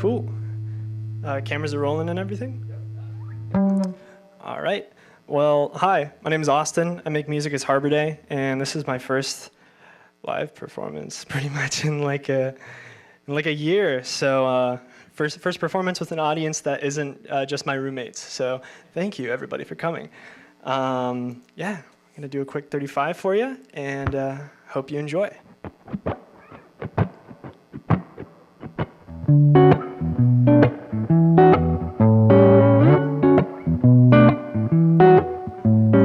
Cool. Cameras are rolling and everything? All right. Well, hi, my name is Austin. I make music as Harbor Day, and this is my first live performance pretty much in like a year. So first performance with an audience that isn't just my roommates. So thank you, everybody, for coming. Yeah, I'm going to do a quick 35 for you, and hope you enjoy.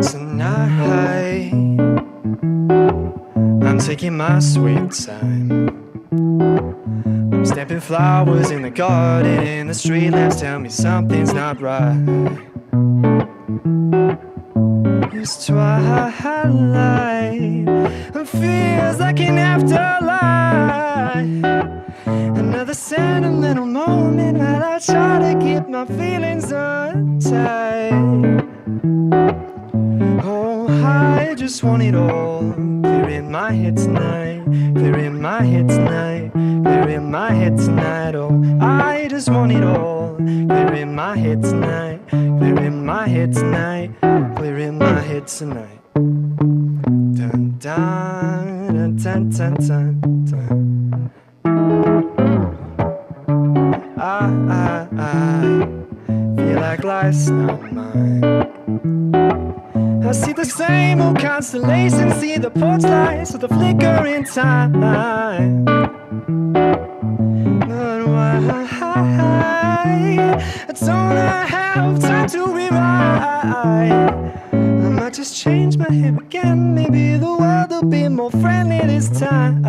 Tonight, I'm taking my sweet time. I'm stamping flowers in the garden, and the street lamps tell me something's not right. It's twilight, it feels like an afterlife. Another sentimental moment while I try to keep my feelings untied. Oh, I just want it all clear in my head tonight, clear in my head tonight, clear in my head tonight. Oh, I just want it all clear in my head tonight, clear in my head tonight, clear in my head tonight. Dun dun dun dun dun dun. I feel like life's not mine. I see the same old constellations, see the porch lights with a flicker in time. But why don't I have time to rewrite? I might just change my hair again. Maybe the world will be more friendly this time.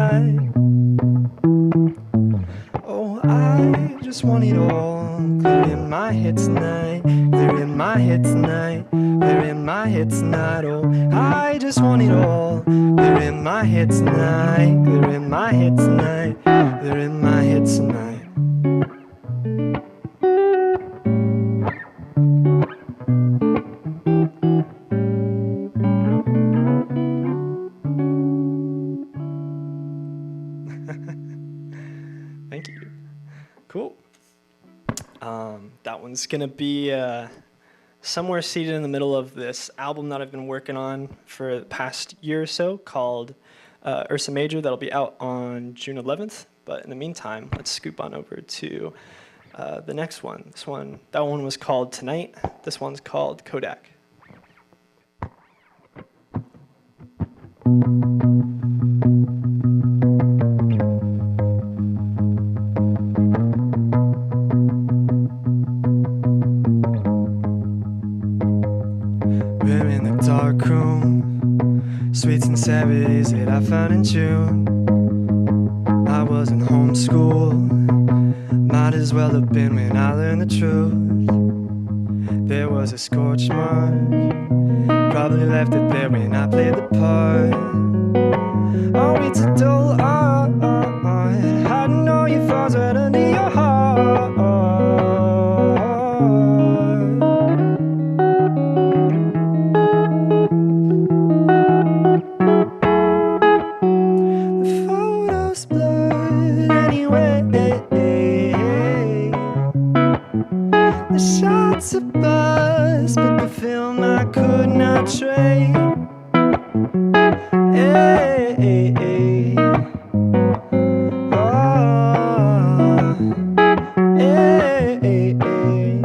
Oh, I just want it all clear in my head tonight, clear in my head tonight, clear in my head tonight. Oh, I just want it all clear in my head tonight, clear in my head tonight, clear in my head tonight. Thank you. Cool. That one's gonna be somewhere seated in the middle of this album that I've been working on for the past year or so called Ursa Major. That'll be out on June 11th. But in the meantime, let's scoop on over to the next one. That one was called Tonight. This one's called Kodak. We're in the dark room, sweets and savories that I found in June. I wasn't homeschooled, might as well have been when I learned the truth. There was a scorch mark, probably left it there when I played the part. Oh, it's a dull art, hiding all your flaws right under your heart. The shots of buzz, but the film I could not trade. Hey, hey, hey. Oh, hey, hey, hey.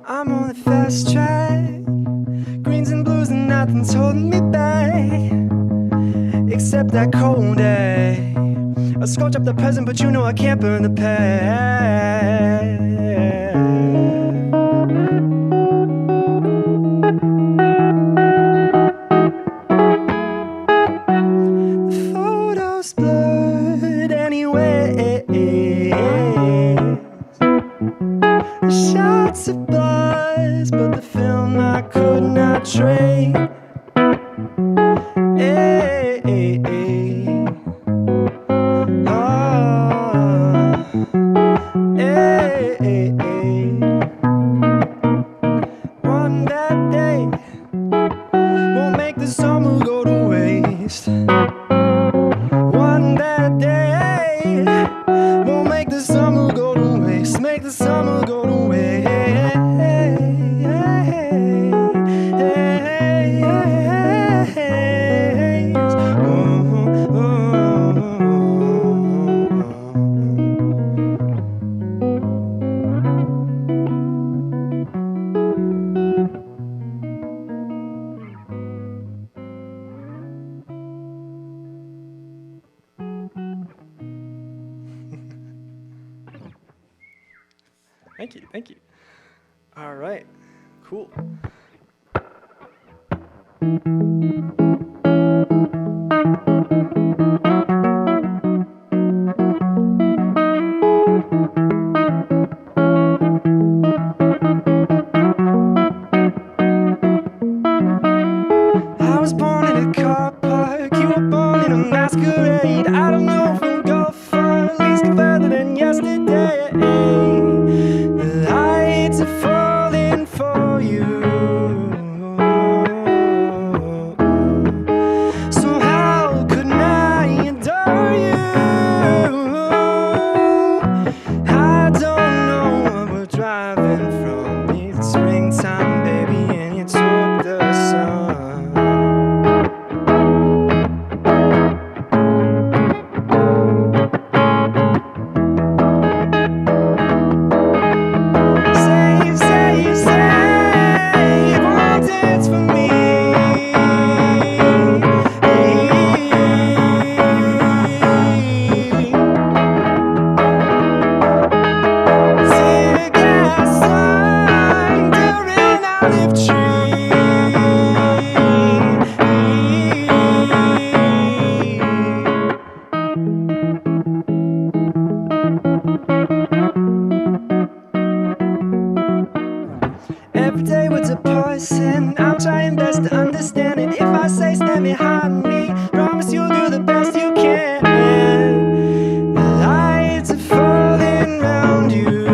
I'm on the fast track, greens and blues and nothing's holding me back, except that Kodak. I scorch up the present, but you know I can't burn the past. The photos blurred anyways, the shots of buzz, but the film I could not trade. Hey, hey, hey. Oh, hey, hey. Thank you, thank you. All right, cool. I was born in a car park, you were born in a masquerade. I don't know if we'll go far, at least go further than yesterday. The lights are falling for you. So how could I adore you? I don't know what we're driving from. It's springtime, baby, and you took the sun. Every day words are poison. I'm trying best to understand it. If I say stand behind me, promise you'll do the best you can. The lights are falling round you.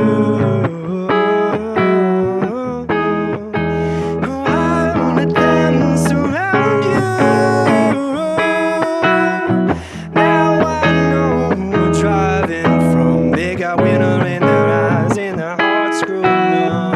Oh, I won't let them surround you. Now I know we're driving from. They got winter in their eyes and their hearts screwed numb.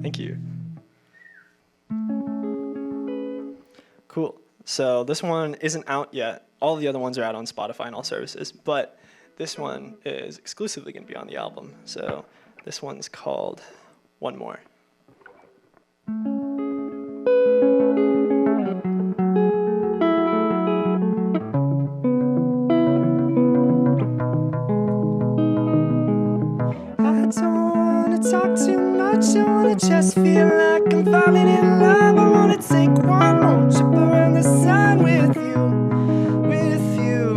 Thank you. Cool. So this one isn't out yet. All the other ones are out on Spotify and all services, but this one is exclusively going to be on the album. So this one's called One More. I don't wanna talk too much, I wanna just feel like I'm falling in love. I wanna take one more trip around the sun with you, with you.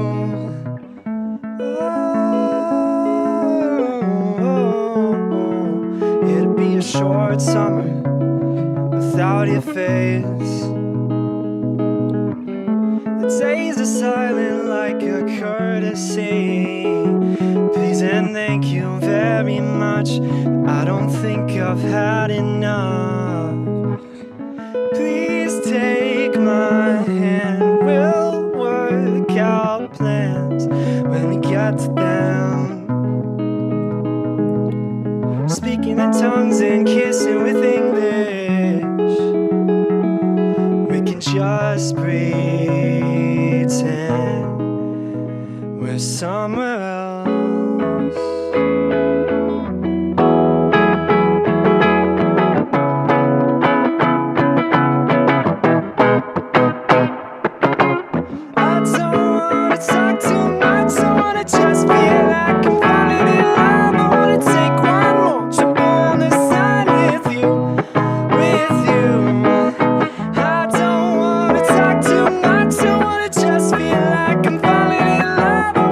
Oh, it'll be a short summer without your face. The days are silent like a courtesy. Please and thank you very much. I don't think I've had enough. Please take my hand. We'll work out plans when we get to them. Speaking in tongues and kissing with English. We can just pretend we're somewhere else. Just feel like I'm falling in love. I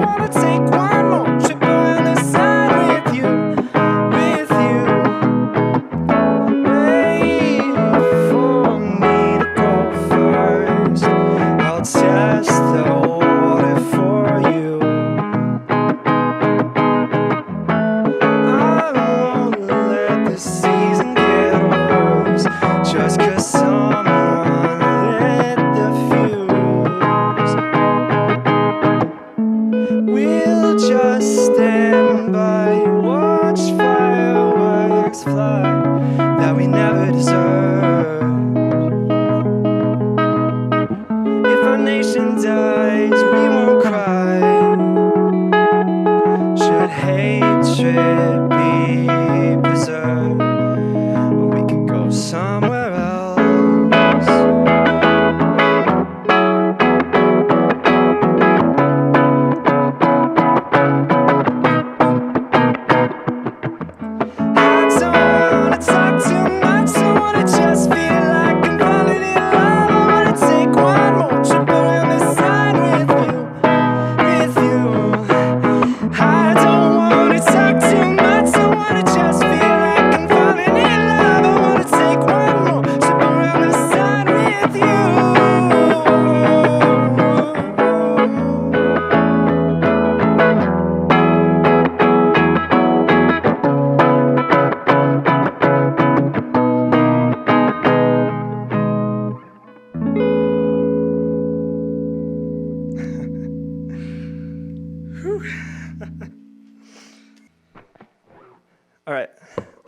wanna take one more trip around the sun.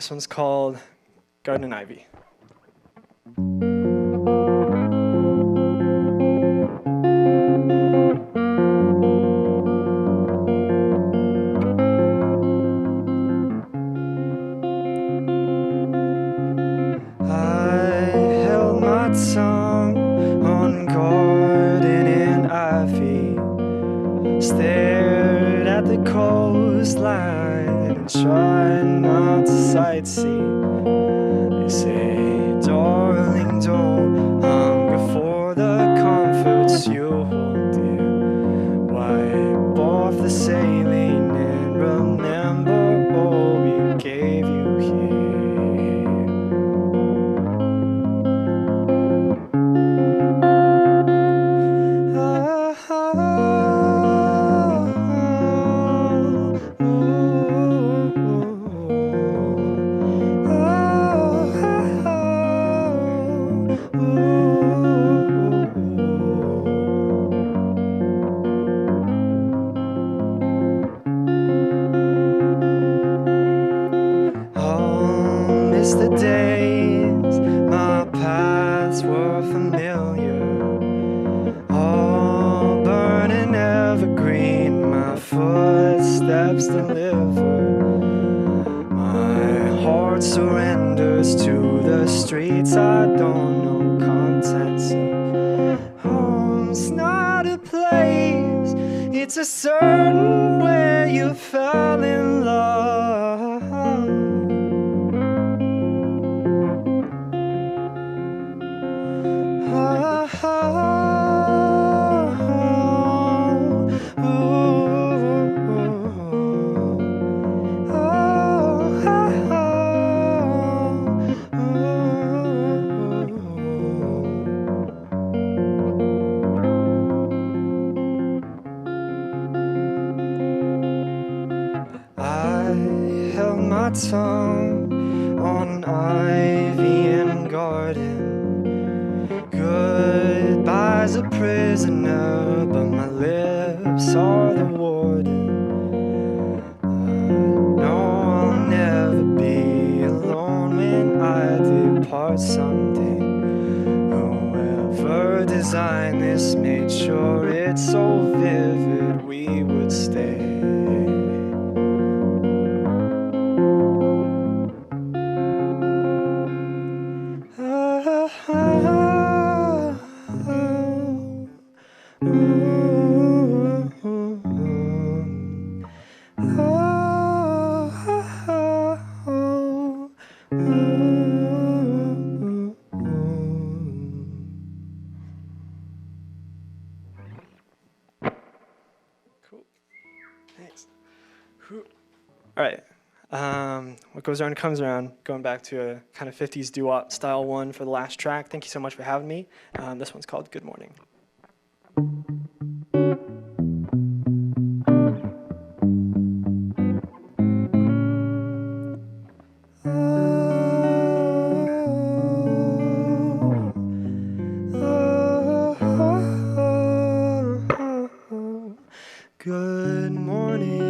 This one's called Garden and Ivy. Tongue on garden and ivy, stared at the coastline and tried not to sightsee. They say, darling, don't hunger for the comforts you hold dear. Wipe off the sailing and remember all we gave you here. The days my paths were familiar, all burning evergreen, my footsteps deliver. My heart surrenders to the streets I don't know contents of. Home's not a place, it's a certain way you fell in love. My tongue on ivy and garden. Goodbye's a prisoner, but my lips are the warden. I know I'll never be alone when I depart someday. Whoever designed this made sure it's so vivid we would stay. Cool. Thanks. All right. What goes around comes around. Going back to a kind of 50s doo-wop style one for the last track. Thank you so much for having me. This one's called Good Morning. Good morning.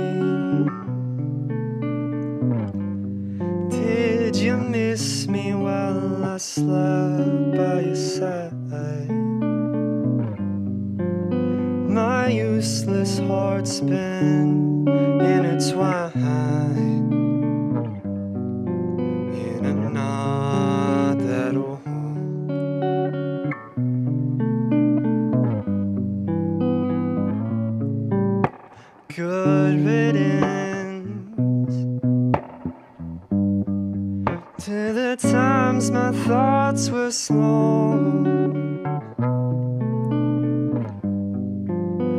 Did you miss me while I slept by your side? My useless heart's been intertwined in a knot that'll hold. Good riddance to the times my thoughts were slow,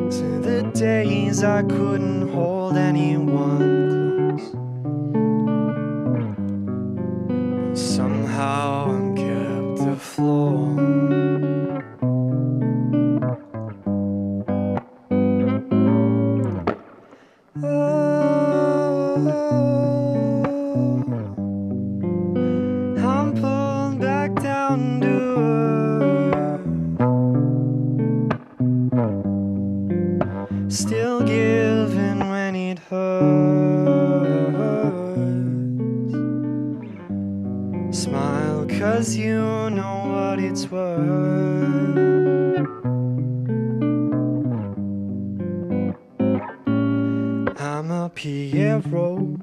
to the days I couldn't hold anyone close, but somehow I'm kept afloat. I'm pulled back down to earth, still giving when it hurts. it's worth. I'm a Pierrot.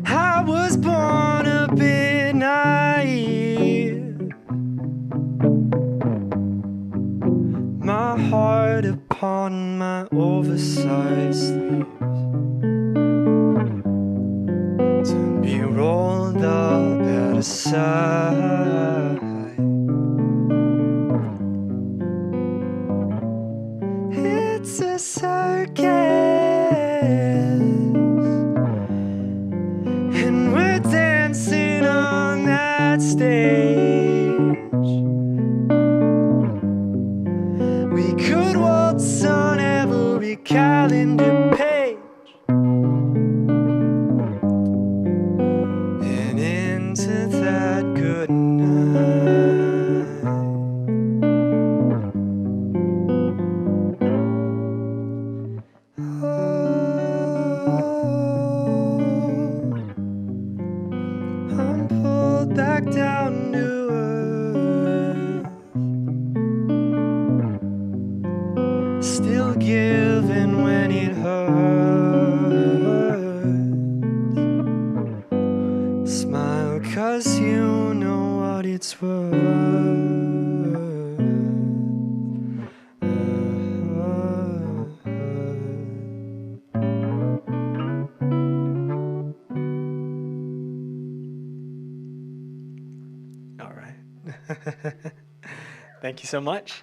I was born a bit naive, my heart upon my oversized sleeves, to be rolled up at a side. It's a circus, and we're dancing on that stage. We could waltz on every calendar page and into that good night. I'm pulled back down to earth, still giving when it hurts. Smile 'cause you know what it's worth. All right. Thank you so much.